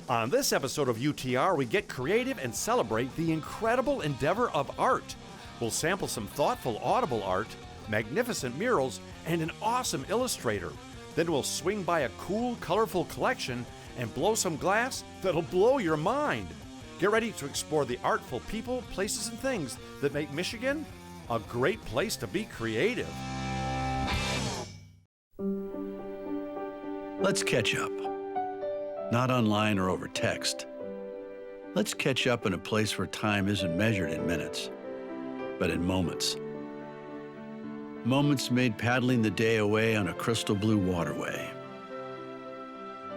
On this episode of UTR, we get creative and celebrate the incredible endeavor of art. We'll sample some thoughtful audible art, magnificent murals, and an awesome illustrator. Then we'll swing by a cool, colorful collection and blow some glass that'll blow your mind. Get ready to explore the artful people, places, and things that make Michigan a great place to be creative. Let's catch up. Not online or over text. Let's catch up in a place where time isn't measured in minutes, but in moments. Moments made paddling the day away on a crystal blue waterway.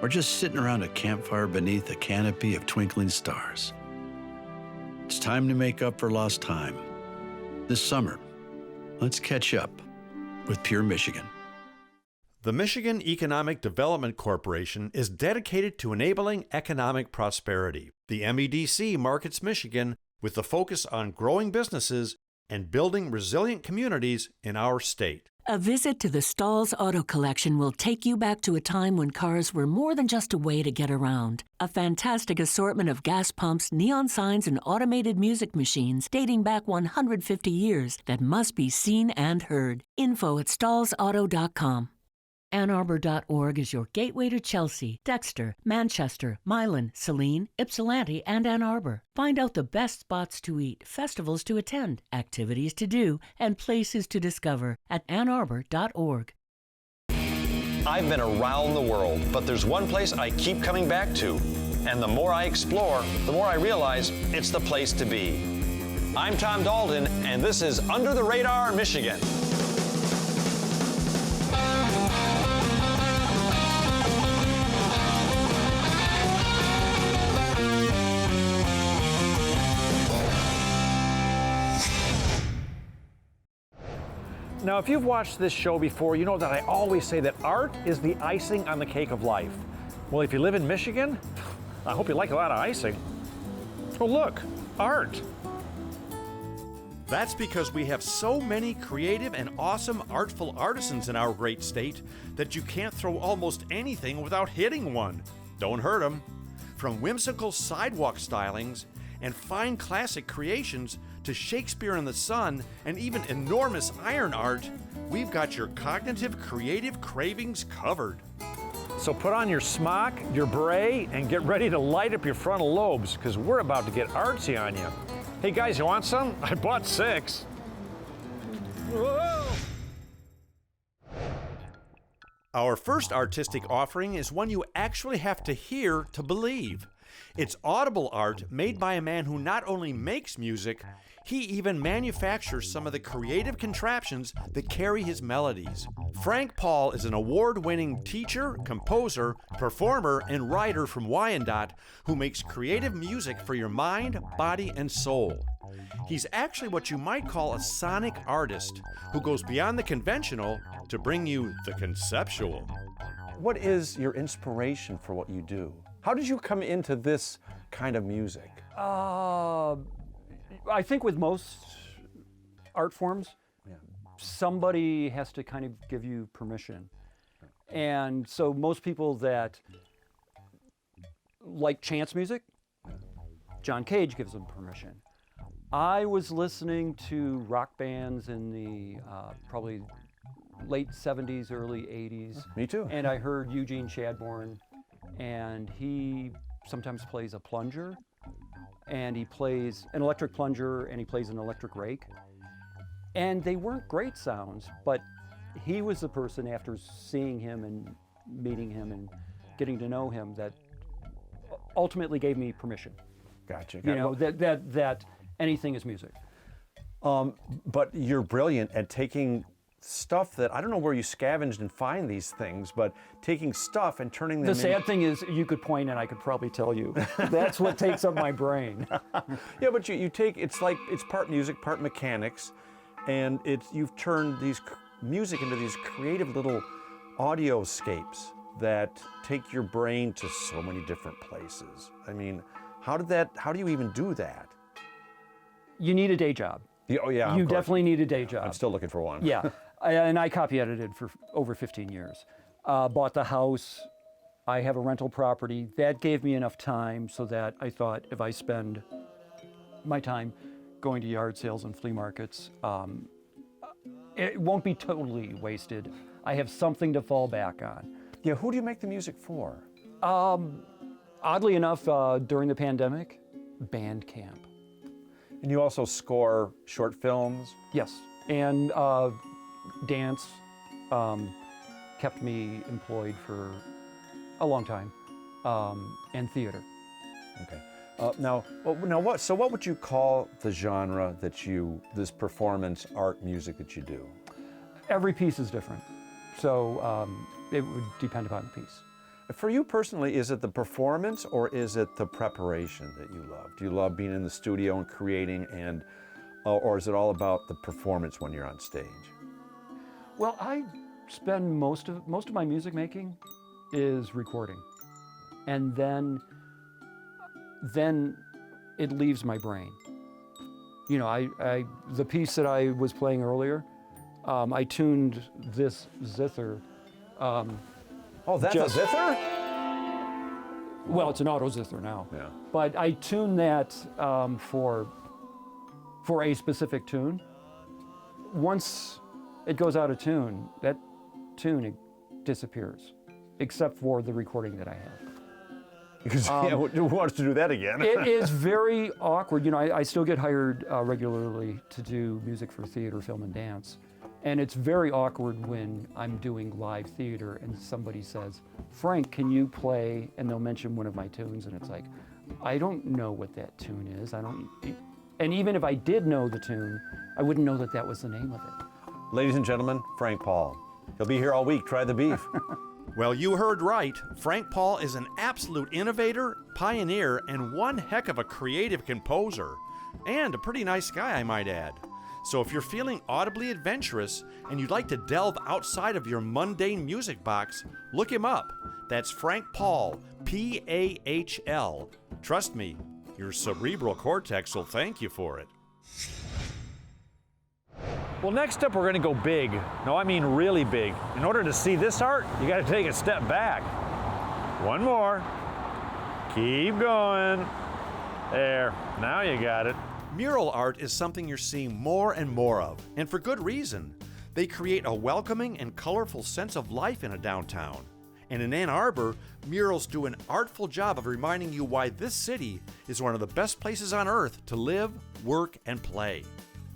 Or just sitting around a campfire beneath a canopy of twinkling stars. It's time to make up for lost time. This summer, let's catch up with Pure Michigan. The Michigan Economic Development Corporation is dedicated to enabling economic prosperity. The MEDC markets Michigan with the focus on growing businesses and building resilient communities in our state. A visit to the Stalls Auto Collection will take you back to a time when cars were more than just a way to get around. A fantastic assortment of gas pumps, neon signs, and automated music machines dating back 150 years that must be seen and heard. Info at stallsauto.com. AnnArbor.org is your gateway to Chelsea, Dexter, Manchester, Milan, Saline, Ypsilanti, and Ann Arbor. Find out the best spots to eat, festivals to attend, activities to do, and places to discover at AnnArbor.org. I've been around the world, but there's one place I keep coming back to. And the more I explore, the more I realize it's the place to be. I'm Tom Dalton, and this is Under the Radar, Michigan. Now, if you've watched this show before, you know that I always say that art is the icing on the cake of life. Well, if you live in Michigan, I hope you like a lot of icing. Oh, look, art. That's because we have so many creative and awesome artful artisans in our great state that you can't throw almost anything without hitting one. Don't hurt them. From whimsical sidewalk stylings and fine classic creations to Shakespeare in the Sun and even enormous iron art, we've got your cognitive creative cravings covered. So put on your smock, your beret, and get ready to light up your frontal lobes, because we're about to get artsy on you. Hey guys, you want some? I bought 6. Whoa! Our first artistic offering is one you actually have to hear to believe. It's audible art made by a man who not only makes music, he even manufactures some of the creative contraptions that carry his melodies. Frank Paul is an award-winning teacher, composer, performer, and writer from Wyandotte who makes creative music for your mind, body, and soul. He's actually what you might call a sonic artist who goes beyond the conventional to bring you the conceptual. What is your inspiration for what you do? How did you come into this kind of music? I think with most art forms, somebody has to kind of give you permission. And so most people that like chance music, John Cage gives them permission. I was listening to rock bands in the probably late 70s, early 80s. Me too. And I heard Eugene Chadbourne, and he sometimes plays a plunger, and he plays an electric plunger, and he plays an electric rake. And they weren't great sounds, but he was the person, after seeing him and meeting him and getting to know him, that ultimately gave me permission. Gotcha. You know, that anything is music. But you're brilliant at taking stuff that, I don't know where you scavenged and find these things, but taking stuff and turning them The sad thing is, you could point and I could probably tell you. That's what takes up my brain. Yeah, but you take, it's like, it's part music, part mechanics, and you've turned these music into these creative little audioscapes that take your brain to so many different places. I mean, how do you even do that? You need a day job. Oh yeah, You definitely need a day job. I'm still looking for one. Yeah, and I copy edited for over 15 years. Bought the house I have a rental property. That gave me enough time so that I thought if I spend my time going to yard sales and flea markets, it won't be totally wasted. I have something to fall back on. Yeah, who do you make the music for? Oddly enough, during the pandemic, Bandcamp. And you also score short films? Yes, and dance kept me employed for a long time, and theater. Okay. Now what would you call the genre that this performance art music that you do? Every piece is different, so it would depend upon the piece. For you personally, is it the performance or is it the preparation that you love? Do you love being in the studio and creating, or is it all about the performance when you're on stage? Well, I spend most of my music making is recording, and then it leaves my brain. You know, the piece that I was playing earlier, I tuned this zither. Oh, that's a zither? Well, it's an auto zither now. Yeah. But I tuned that for a specific tune. Once it goes out of tune, that tune disappears, except for the recording that I have. Because who wants to do that again? It is very awkward. You know, I still get hired regularly to do music for theater, film, and dance. And it's very awkward when I'm doing live theater and somebody says, Frank, can you play? And they'll mention one of my tunes, and it's like, I don't know what that tune is. And even if I did know the tune, I wouldn't know that that was the name of it. Ladies and gentlemen, Frank Paul. He'll be here all week. Try the beef. Well, you heard right. Frank Paul is an absolute innovator, pioneer, and one heck of a creative composer. And a pretty nice guy, I might add. So if you're feeling audibly adventurous and you'd like to delve outside of your mundane music box, look him up. That's Frank Paul, P-A-H-L. Trust me, your cerebral cortex will thank you for it. Well, next up, we're going to go big. No, I mean really big. In order to see this art, you got to take a step back. One more. Keep going. There. Now you got it. Mural art is something you're seeing more and more of, and for good reason. They create a welcoming and colorful sense of life in a downtown. And in Ann Arbor, murals do an artful job of reminding you why this city is one of the best places on earth to live, work, and play.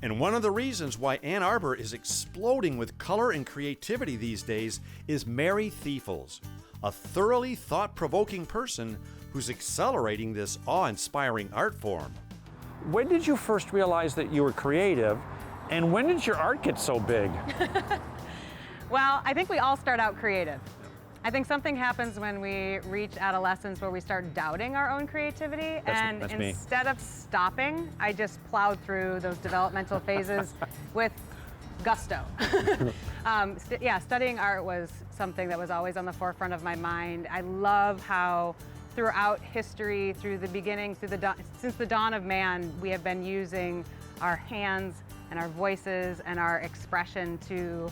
And one of the reasons why Ann Arbor is exploding with color and creativity these days is Mary Thiefels, a thoroughly thought-provoking person who's accelerating this awe-inspiring art form. When did you first realize that you were creative, and when did your art get so big? Well, I think we all start out creative. I think something happens when we reach adolescence where we start doubting our own creativity, and instead of stopping, I just plowed through those developmental phases with gusto. Studying art was something that was always on the forefront of my mind. I love how throughout history, through the beginning, since the dawn of man, we have been using our hands and our voices and our expression to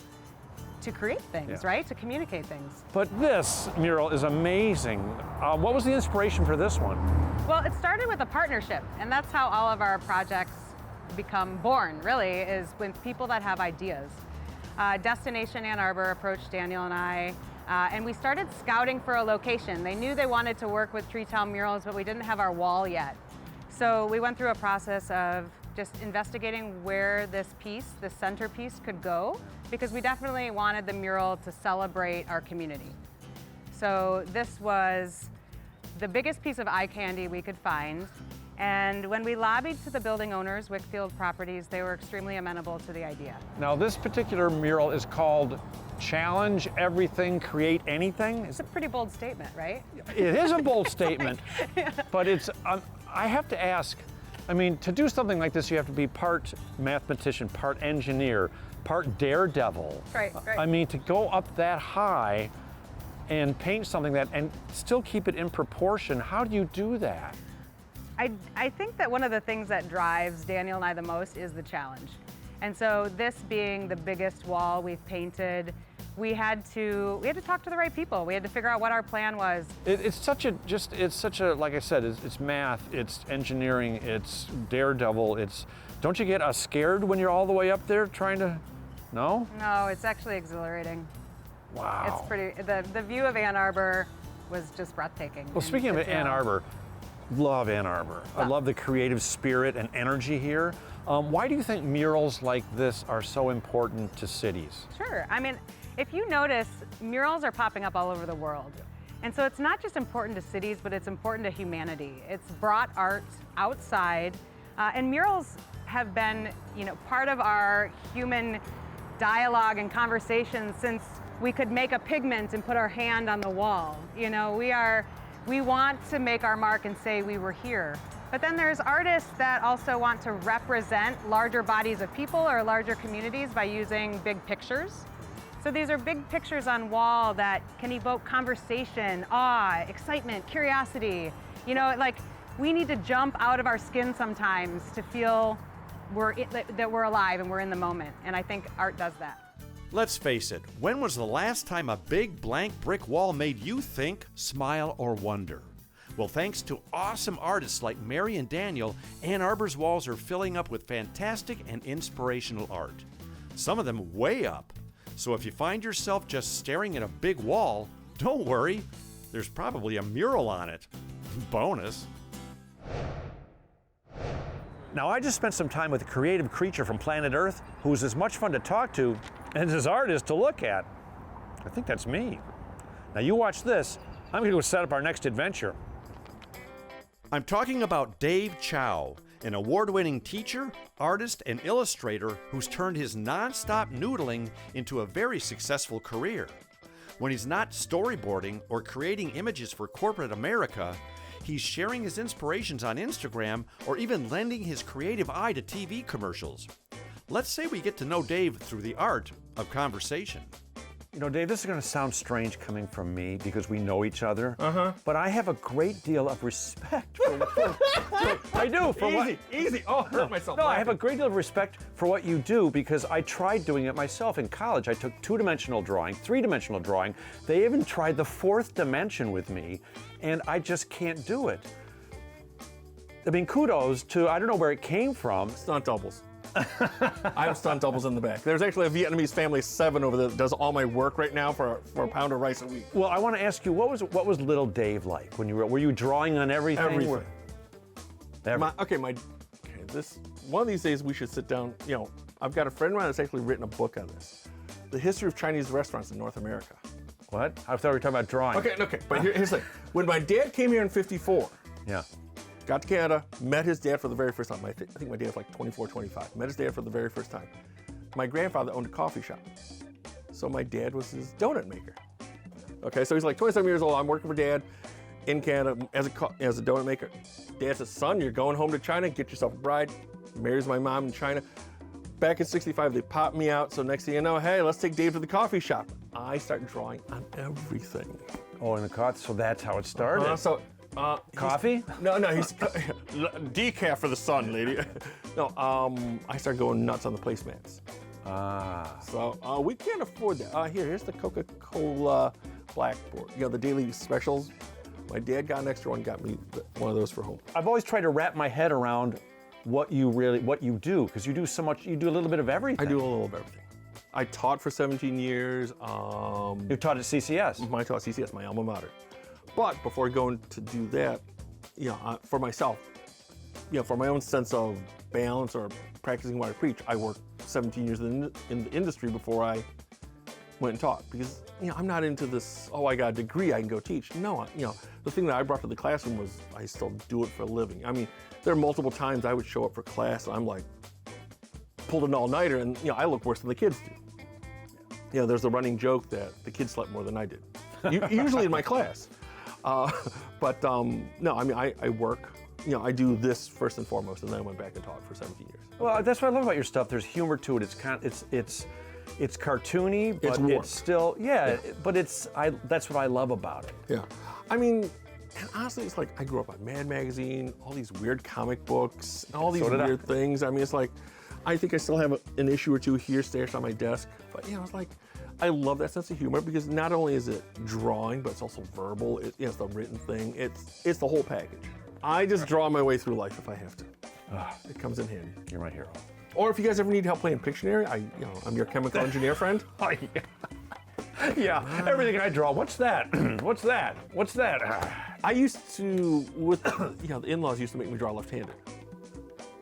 create things, right? To communicate things. But this mural is amazing. What was the inspiration for this one? Well, it started with a partnership, and that's how all of our projects become born, really, is with people that have ideas. Destination Ann Arbor approached Daniel and I, and we started scouting for a location. They knew they wanted to work with Tree Town Murals, but we didn't have our wall yet. So we went through a process of just investigating where this centerpiece could go, because we definitely wanted the mural to celebrate our community. So this was the biggest piece of eye candy we could find. And when we lobbied to the building owners, Wickfield Properties, they were extremely amenable to the idea. Now, this particular mural is called Challenge Everything, Create Anything. It's a pretty bold statement, right? It is a bold statement, but it's, I have to ask, I mean, to do something like this, you have to be part mathematician, part engineer, part daredevil. Right. I mean, to go up that high and paint something and still keep it in proportion, how do you do that? I think that one of the things that drives Daniel and I the most is the challenge. And so this being the biggest wall we've painted, we had to talk to the right people. We had to figure out what our plan was. It's such a, like I said, it's math, it's engineering, it's daredevil, don't you get scared when you're all the way up there trying to, no? No, it's actually exhilarating. Wow. It's pretty, the view of Ann Arbor was just breathtaking. Well, speaking of Ann Arbor, love Ann Arbor. I love the creative spirit and energy here. Why do you think murals like this are so important to cities? Sure. I mean, if you notice, murals are popping up all over the world. And so it's not just important to cities, but it's important to humanity. It's brought art outside, and murals have been, part of our human dialogue and conversation since we could make a pigment and put our hand on the wall. We want to make our mark and say we were here. But then there's artists that also want to represent larger bodies of people or larger communities by using big pictures. So these are big pictures on wall that can evoke conversation, awe, excitement, curiosity. We need to jump out of our skin sometimes to feel that we're alive and we're in the moment. And I think art does that. Let's face it, when was the last time a big blank brick wall made you think, smile, or wonder? Well, thanks to awesome artists like Mary and Daniel, Ann Arbor's walls are filling up with fantastic and inspirational art. Some of them way up. So if you find yourself just staring at a big wall, don't worry, there's probably a mural on it. Bonus. Now, I just spent some time with a creative creature from planet Earth who's as much fun to talk to as his art is to look at. I think that's me. Now, you watch this. I'm going to go set up our next adventure. I'm talking about Dave Chow, an award-winning teacher, artist, and illustrator who's turned his non-stop noodling into a very successful career. When he's not storyboarding or creating images for corporate America, he's sharing his inspirations on Instagram or even lending his creative eye to TV commercials. Let's say we get to know Dave through the art of conversation. Dave, this is going to sound strange coming from me because we know each other. But I have a great deal of respect for I do. Easy. Oh, hurt myself. No, I have a great deal of respect for what you do because I tried doing it myself in college. I took 2-dimensional drawing, 3-dimensional drawing. They even tried the 4th dimension with me, and I just can't do it. I mean, kudos to, I don't know where it came from. Stunt doubles. I have stunt doubles in the back. There's actually a Vietnamese family of 7 over there that does all my work right now for a pound of rice a week. Well, I want to ask you, what was little Dave like when you were you drawing on everything? Everything. This one of these days we should sit down. I've got a friend of mine that's actually written a book on this, the history of Chinese restaurants in North America. What? I thought we were talking about drawing. Okay. But here's the thing. When my dad came here in '54. Yeah. Got to Canada, met his dad for the very first time. I think my dad was like 24, 25. Met his dad for the very first time. My grandfather owned a coffee shop. So my dad was his donut maker. Okay, so he's like 27 years old. I'm working for Dad in Canada as a donut maker. Dad says, son, you're going home to China, get yourself a bride. Marries my mom in China. Back in '65, they popped me out. So next thing you know, hey, let's take Dave to the coffee shop. I start drawing on everything. Oh, in the coffee, so that's how it started. Coffee? No, he's decaf for the sun, lady. No, I started going nuts on the placemats. So we can't afford that. Here's the Coca-Cola blackboard. The daily specials. My dad got an extra one, got me one of those for home. I've always tried to wrap my head around what you do, because you do so much. You do a little bit of everything. I do a little of everything. I taught for 17 years. You taught at CCS. I taught at CCS, my alma mater. But before going to do that, for myself, for my own sense of balance or practicing what I preach, I worked 17 years in the industry before I went and taught. Because, I'm not into this, I got a degree, I can go teach. No, the thing that I brought to the classroom was I still do it for a living. I mean, there are multiple times I would show up for class and I'm like, pulled an all-nighter and, I look worse than the kids do. There's a running joke that the kids slept more than I did. Usually in my class. No, I mean, I work, I do this first and foremost, and then I went back and taught for 17 years. Well, that's what I love about your stuff. There's humor to it. It's cartoony, but it's still, but that's what I love about it. Yeah. I mean, and honestly, it's like I grew up on Mad Magazine, all these weird comic books, and all these weird things. I mean, it's like, I think I still have an issue or two here stashed on my desk, but it's like, I love that sense of humor because not only is it drawing, but it's also verbal. It's the written thing. It's the whole package. I just draw my way through life if I have to. It comes in handy. You're my hero. Or if you guys ever need help playing Pictionary, I'm your chemical engineer friend. Oh, yeah, everything I draw. What's that? What's that? What's that? I used to, the in-laws used to make me draw left-handed.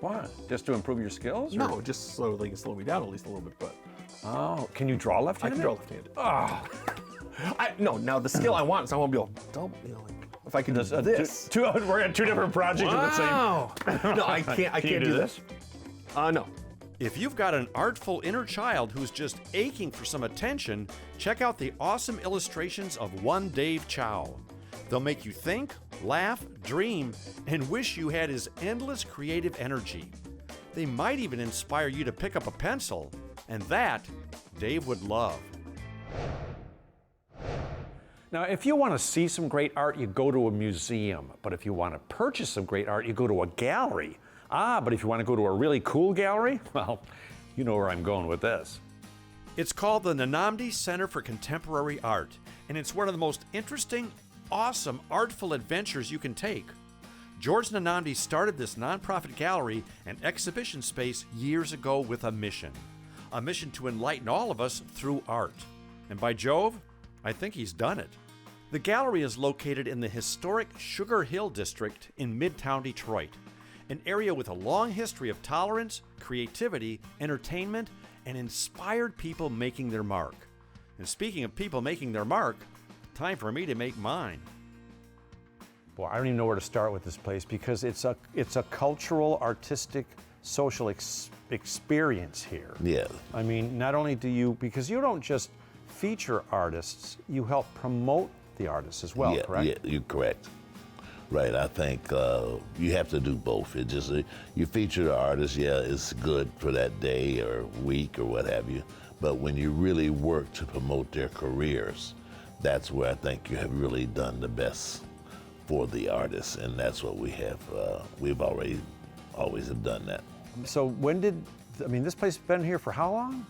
What? Just to improve your skills? Or? No, just so they can slow me down at least a little bit. But oh, can you draw left-handed? I can draw left-handed. Oh. No, now the skill I want is I want to be able to double, if I can do this. We're at two different projects at the same. No, I can't. I can't do this. No. If you've got an artful inner child who's just aching for some attention, check out the awesome illustrations of one Dave Chow. They'll make you think, laugh, dream, and wish you had his endless creative energy. They might even inspire you to pick up a pencil, and that Dave would love. Now, if you want to see some great art, you go to a museum. But if you want to purchase some great art, you go to a gallery. But if you want to go to a really cool gallery, well, you know where I'm going with this. It's called the Nanamdi Center for Contemporary Art, and it's one of the most interesting, awesome, artful adventures you can take. George Nanamdi started this nonprofit gallery and exhibition space years ago with a mission to enlighten all of us through art. And by Jove, I think he's done it. The gallery is located in the historic Sugar Hill district in Midtown Detroit, an area with a long history of tolerance, creativity, entertainment, and inspired people making their mark. And speaking of people making their mark, time for me to make mine. Boy, I don't even know where to start with this place because it's a cultural, artistic, social experience here. Yeah. I mean, not only do you, because you don't just feature artists, you help promote the artists as well, correct? Yeah, you're correct. Right, I think you have to do both. It just you feature the artist, it's good for that day or week or what have you. But when you really work to promote their careers, that's where I think you have really done the best for the artists, and that's what we have. We've always have done that. So this place has been here for how long?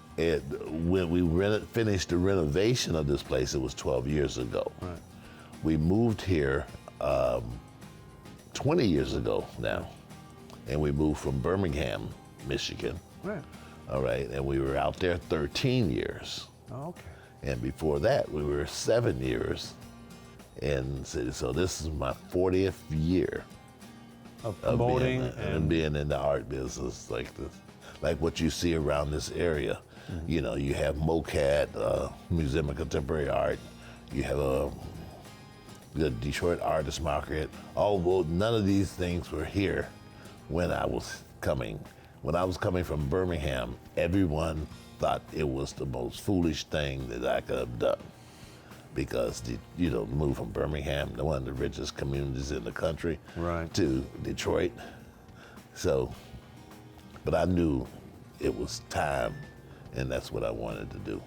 When we finished the renovation of this place, it was 12 years ago. Right. We moved here 20 years ago now, and we moved from Birmingham, Michigan. Right. All right, and we were out there 13 years. Oh, okay. And before that, we were 7 years. And so this is my 40th year of promoting and being in the art business like this, like what you see around this area. Mm-hmm. You have MoCAD, Museum of Contemporary Art. You have the Detroit Artist Market. Although none of these things were here when I was coming. When I was coming from Birmingham, everyone thought it was the most foolish thing that I could have done. Because move from Birmingham, one of the richest communities in the country, right, to Detroit. So, but I knew it was time, and that's what I wanted to do.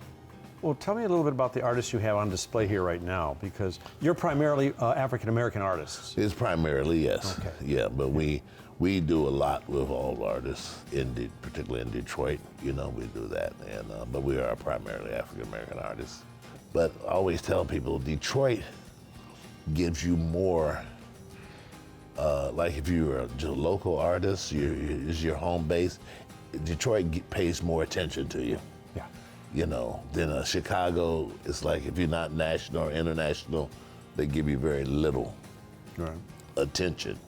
Well, tell me a little bit about the artists you have on display here right now, because you're primarily African-American artists. It's primarily, yes. Okay. Yeah, but we do a lot with all artists, particularly in Detroit. We do that, and but we are primarily African-American artists. But I always tell people, Detroit gives you more, like if you're a local artist, is your home base, Detroit pays more attention to you. Yeah. Then Chicago, it's like if you're not national or international, they give you very little attention.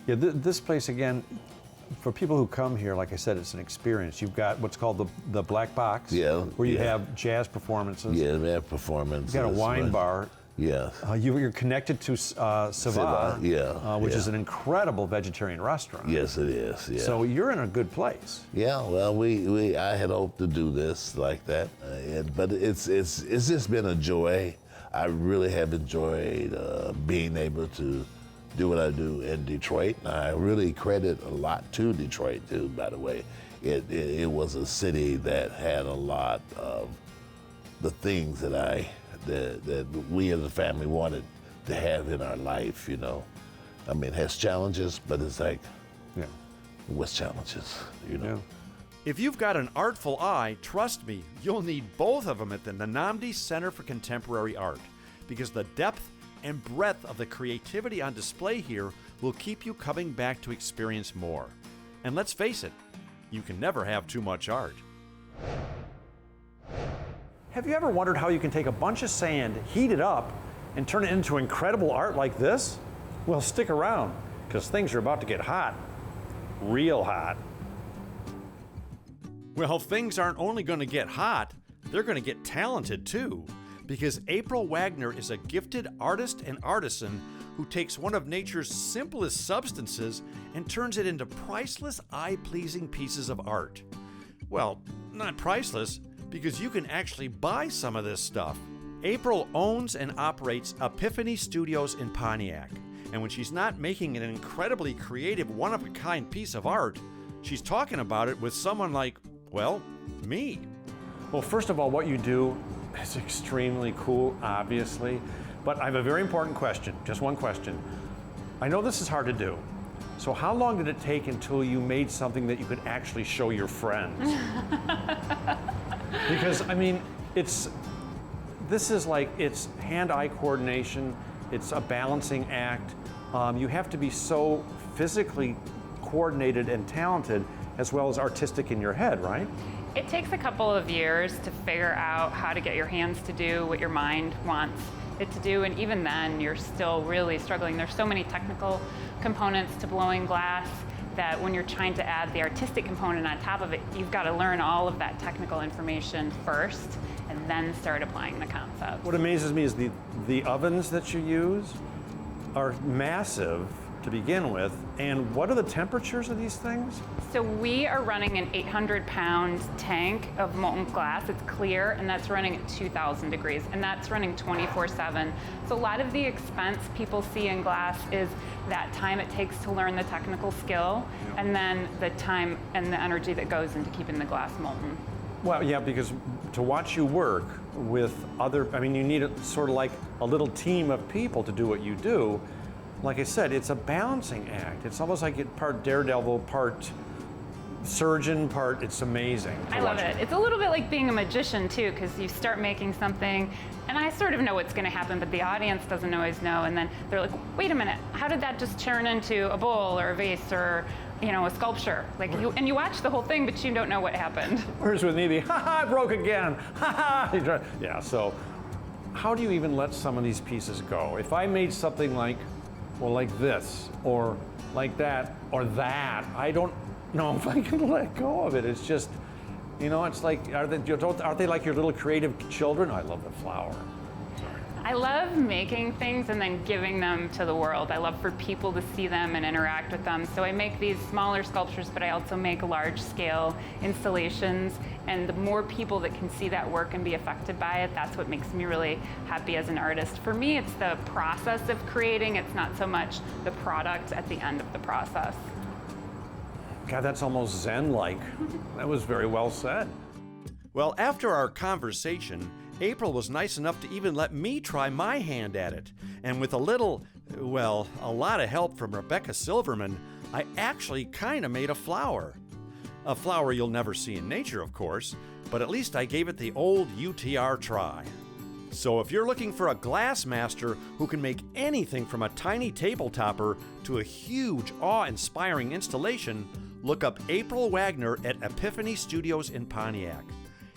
Yeah, this place, again, for people who come here, like I said, it's an experience. You've got what's called the Black Box, where you have jazz performances. Yeah, we have performances. You've got a wine bar. Yeah. You're connected to Seva, which is an incredible vegetarian restaurant. Yes, it is. Yeah. So you're in a good place. Yeah. Well, I had hoped to do this like that, but it's just been a joy. I really have enjoyed being able to do what I do in Detroit. And I really credit a lot to Detroit too, by the way. It was a city that had a lot of the things that we as a family wanted to have in our life, It has challenges, but it's like, what's challenges, Yeah. If you've got an artful eye, trust me, you'll need both of them at the Namdi Center for Contemporary Art, because the depth and breadth of the creativity on display here will keep you coming back to experience more. And let's face it, you can never have too much art. Have you ever wondered how you can take a bunch of sand, heat it up, and turn it into incredible art like this? Well, stick around, because things are about to get hot. Real hot. Well, things aren't only going to get hot, they're going to get talented too. Because April Wagner is a gifted artist and artisan who takes one of nature's simplest substances and turns it into priceless, eye-pleasing pieces of art. Well, not priceless, because you can actually buy some of this stuff. April owns and operates Epiphany Studios in Pontiac. And when she's not making an incredibly creative, one-of-a-kind piece of art, she's talking about it with someone like, well, me. Well, first of all, what you do is extremely cool, obviously. But I have a very important question, just one question. I know this is hard to do. So how long did it take until you made something that you could actually show your friends? Because, I mean, it's hand-eye coordination, it's a balancing act. You have to be so physically coordinated and talented as well as artistic in your head, right? It takes a couple of years to figure out how to get your hands to do what your mind wants it to do, and even then you're still really struggling. There's so many technical components to blowing glass that when you're trying to add the artistic component on top of it, you've got to learn all of that technical information first and then start applying the concept. What amazes me is the ovens that you use are massive to begin with, and what are the temperatures of these things? So we are running an 800-pound tank of molten glass. It's clear, and that's running at 2,000 degrees, and that's running 24/7. So a lot of the expense people see in glass is that time it takes to learn the technical skill, and then the time and the energy that goes into keeping the glass molten. Well, yeah, because to watch you work with you need sort of like a little team of people to do what you do. Like I said, it's a balancing act. It's almost like part daredevil, part surgeon, it's amazing. I love it. It's a little bit like being a magician too, because you start making something, and I sort of know what's going to happen, but the audience doesn't always know. And then they're like, wait a minute, how did that just turn into a bowl or a vase or a sculpture? You watch the whole thing, but you don't know what happened. Whereas with me, I broke again. Yeah, so how do you even let some of these pieces go? If I made something like this, or like that, or that, I don't know if I can let go of it. It's just, it's like, aren't they like your little creative children? I love the flower. I love making things and then giving them to the world. I love for people to see them and interact with them. So I make these smaller sculptures, but I also make large-scale installations. And the more people that can see that work and be affected by it, that's what makes me really happy as an artist. For me, it's the process of creating. It's not so much the product at the end of the process. God, that's almost Zen-like. That was very well said. Well, after our conversation, April was nice enough to even let me try my hand at it. And with a lot of help from Rebecca Silverman, I actually kind of made a flower. A flower you'll never see in nature, of course, but at least I gave it the old UTR try. So if you're looking for a glass master who can make anything from a tiny table topper to a huge, awe-inspiring installation, look up April Wagner at Epiphany Studios in Pontiac.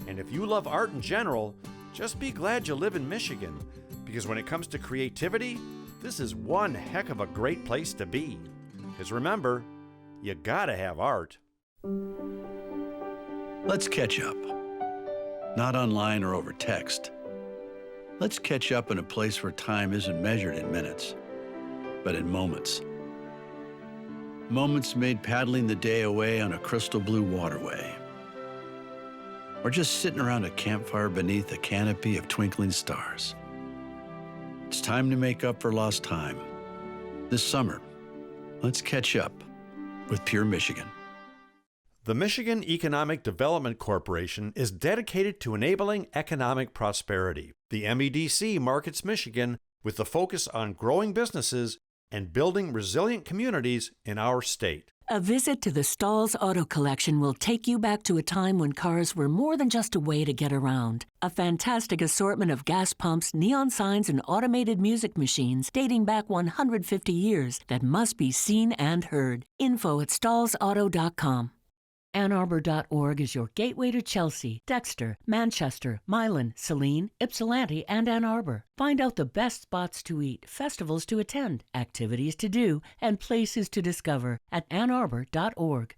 And if you love art in general, just be glad you live in Michigan, because when it comes to creativity, this is one heck of a great place to be. Because remember, you gotta have art. Let's catch up. Not online or over text. Let's catch up in a place where time isn't measured in minutes, but in moments. Moments made paddling the day away on a crystal blue waterway. Or just sitting around a campfire beneath a canopy of twinkling stars. It's time to make up for lost time. This summer, let's catch up with Pure Michigan. The Michigan Economic Development Corporation is dedicated to enabling economic prosperity. The MEDC markets Michigan with the focus on growing businesses and building resilient communities in our state. A visit to the Stalls Auto Collection will take you back to a time when cars were more than just a way to get around. A fantastic assortment of gas pumps, neon signs, and automated music machines dating back 150 years that must be seen and heard. Info at stallsauto.com. AnnArbor.org is your gateway to Chelsea, Dexter, Manchester, Milan, Saline, Ypsilanti, and Ann Arbor. Find out the best spots to eat, festivals to attend, activities to do, and places to discover at AnnArbor.org.